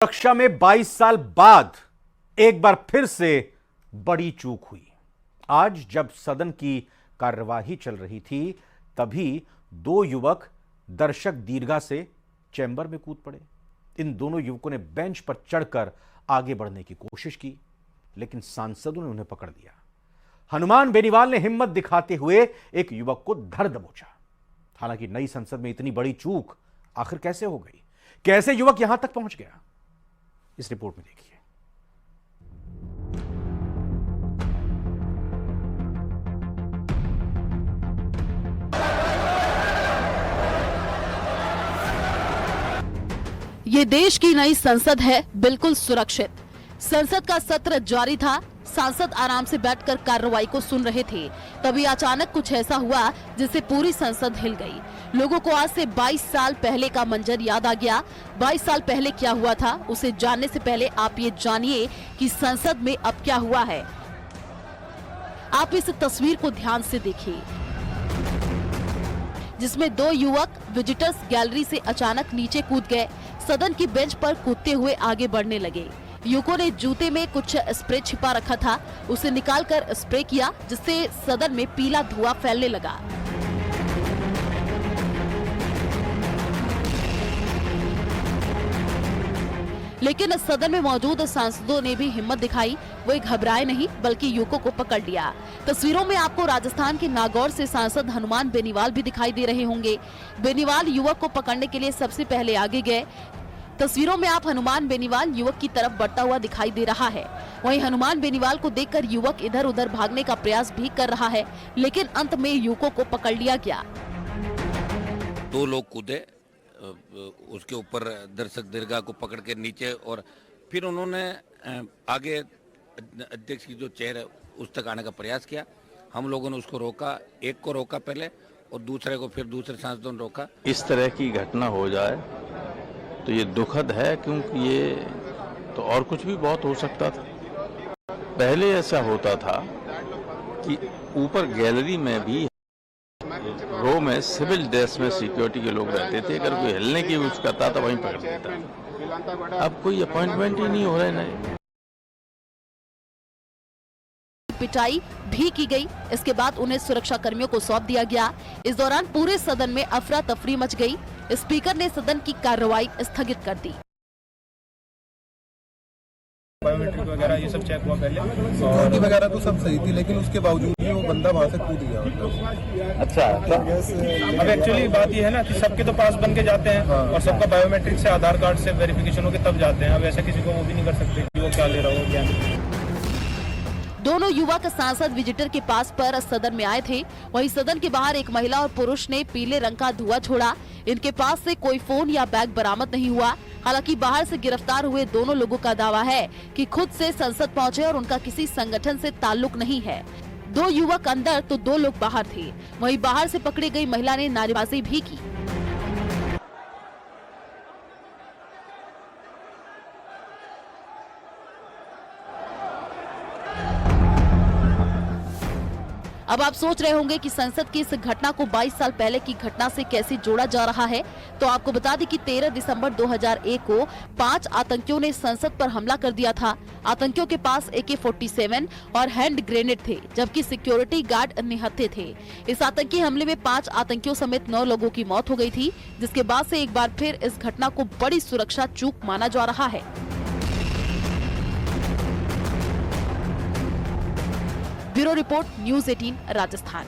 कक्षा में 22 साल बाद एक बार फिर से बड़ी चूक हुई। आज जब सदन की कार्यवाही चल रही थी तभी दो युवक दर्शक दीर्घा से चैंबर में कूद पड़े। इन दोनों युवकों ने बेंच पर चढ़कर आगे बढ़ने की कोशिश की, लेकिन सांसदों ने उन्हें पकड़ लिया। हनुमान बेनीवाल ने हिम्मत दिखाते हुए एक युवक को धर दबोचा। हालांकि नई संसद में इतनी बड़ी चूक आखिर कैसे हो गई, कैसे युवक यहां तक पहुंच गया, इस रिपोर्ट में देखिए। ये देश की नई संसद है, बिल्कुल सुरक्षित। संसद का सत्र जारी था, सांसद आराम से बैठकर कार्रवाई को सुन रहे थे। तभी अचानक कुछ ऐसा हुआ जिससे पूरी संसद हिल गई। लोगों को आज से 22 साल पहले का मंजर याद आ गया। 22 साल पहले क्या हुआ था, उसे जानने से पहले आप ये जानिए कि संसद में अब क्या हुआ है। आप इस तस्वीर को ध्यान से देखिए, जिसमें दो युवक विजिटर्स गैलरी से अचानक नीचे कूद गए। सदन की बेंच पर कूदते हुए आगे बढ़ने लगे। युवकों ने जूते में कुछ स्प्रे छिपा रखा था, उसे निकालकर स्प्रे किया, जिससे सदन में पीला धुआं फैलने लगा। लेकिन सदन में मौजूद सांसदों ने भी हिम्मत दिखाई। वो घबराए नहीं, बल्कि युवकों को पकड़ लिया। तस्वीरों में आपको राजस्थान के नागौर से सांसद हनुमान बेनीवाल भी दिखाई दे रहे होंगे। बेनीवाल युवक को पकड़ने के लिए सबसे पहले आगे गए। तस्वीरों में आप हनुमान बेनीवाल युवक की तरफ बढ़ता हुआ दिखाई दे रहा है। वहीं हनुमान बेनीवाल को देखकर युवक इधर उधर भागने का प्रयास भी कर रहा है, लेकिन अंत में युवकों को पकड़ लिया गया। दो लोग कूदे, उसके ऊपर दर्शक दीर्घा को पकड़ के नीचे, और फिर उन्होंने आगे अध्यक्ष की जो चेयर है उस तक आने का प्रयास किया। हम लोगों ने उसको रोका, एक को रोका पहले और दूसरे को फिर दूसरे सांसदों ने रोका। इस तरह की घटना हो जाए तो ये दुखद है, क्योंकि ये तो और कुछ भी बहुत हो सकता था। पहले ऐसा होता था कि ऊपर गैलरी में भी रो में सिविल ड्रेस में सिक्योरिटी के लोग रहते थे, अगर कोई हिलने की कोशिश करता तो वहीं पकड़ लेता। अब कोई अपॉइंटमेंट ही नहीं हो रहे नए। पिटाई भी की गई। इसके बाद उन्हें सुरक्षा कर्मियों को सौंप दिया गया। इस दौरान पूरे सदन में अफरा तफरी मच गई। स्पीकर ने सदन की कार्रवाई स्थगित कर दी। बायोमेट्रिक वगैरह ये सब चेक हुआ पहले, सिक्योरिटी वगैरह तो सब सही थी, लेकिन उसके बावजूद भी वो बंदा वहाँ से कूद गया। अच्छा, अब एक्चुअली बात ये है ना कि सबके तो पास बन के जाते हैं, और सबका बायोमेट्रिक से आधार कार्ड से वेरिफिकेशन होकर तब जाते हैं। अब ऐसे किसी को वो भी नहीं कर सकते कि वो क्या ले रहा हो क्या नहीं। दोनों युवक सांसद विजिटर के पास पर सदन में आए थे। वहीं सदन के बाहर एक महिला और पुरुष ने पीले रंग का धुआं छोड़ा। इनके पास से कोई फोन या बैग बरामद नहीं हुआ। हालांकि बाहर से गिरफ्तार हुए दोनों लोगों का दावा है कि खुद से संसद पहुंचे और उनका किसी संगठन से ताल्लुक नहीं है। दो युवक अंदर तो दो लोग बाहर थे। वहीं बाहर से पकड़ी गई महिला ने नारेबाजी भी की। अब आप सोच रहे होंगे कि संसद की इस घटना को 22 साल पहले की घटना से कैसे जोड़ा जा रहा है। तो आपको बता दें कि 13 दिसंबर 2001 को 5 आतंकियों ने संसद पर हमला कर दिया था। आतंकियों के पास AK-47 और हैंड ग्रेनेड थे, जबकि सिक्योरिटी गार्ड निहत्थे थे। इस आतंकी हमले में 5 आतंकियों समेत 9 लोगों की मौत हो गई थी, जिसके बाद से एक बार फिर इस घटना को बड़ी सुरक्षा चूक माना जा रहा है। Bureau report, news 18 Rajasthan.